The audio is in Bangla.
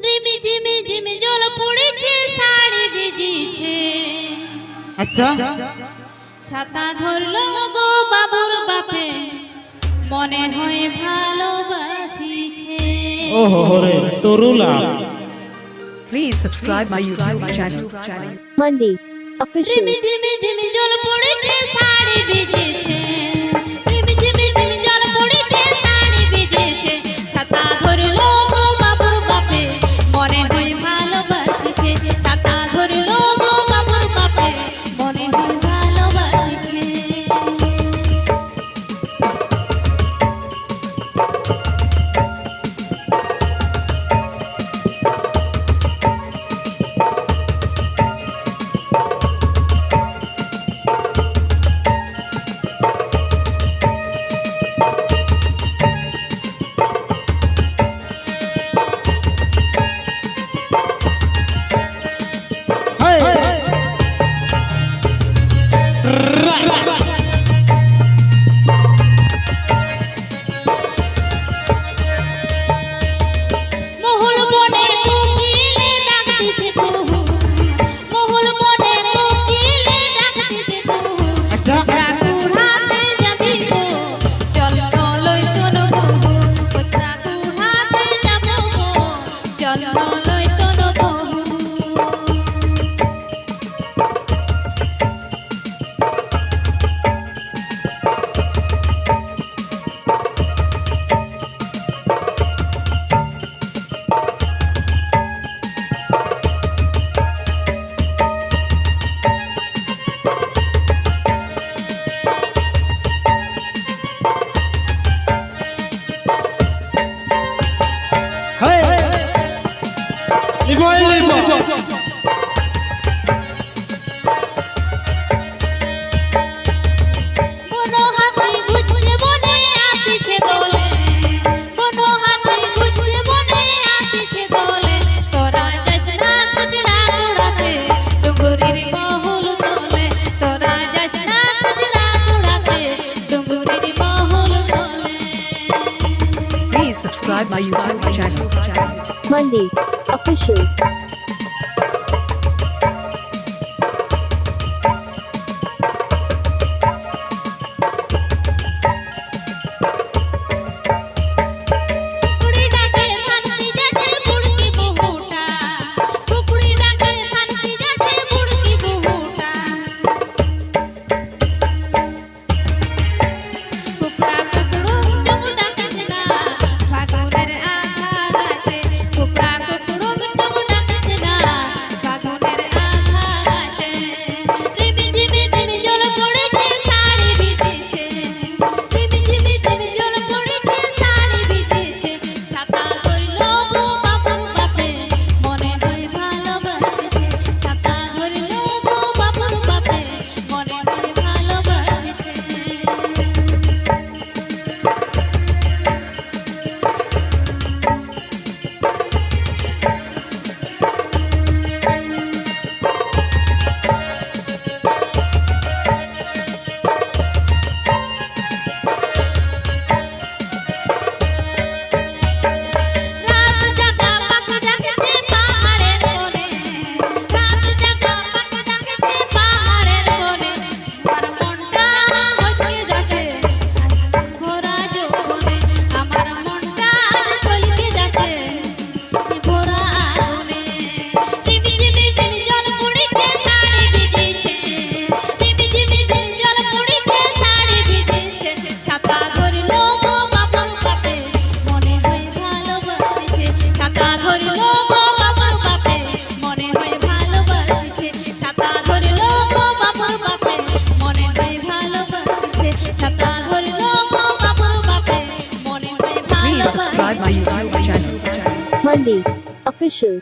রিমি ঝিমি ঝিমি জল পড়েছে শাড়ি ভিজেছে। আচ্ছা ছাতা ধরলো গো বাবুর বাপে মনে হয় ভালোবাসিছে। ওহো রে তরুলা। Please subscribe my YouTube channel. Monday official. Rimi ঝিমি ঝিমি জল পড়েছে শাড়ি ভিজেছে। রিমি ঝিমি ঝিমি জল পড়েছে শাড়ি ভিজেছে। ছাতা ধরলো গো বাবুর বাপে মনে হয় ভালোবাসিছে। ছাতা ধরলো গো বাবুর বাপে মনে হয় ভালোবাসিছে। Subscribe my YouTube channel. Monday official. Subscribe my YouTube channel. Monday official.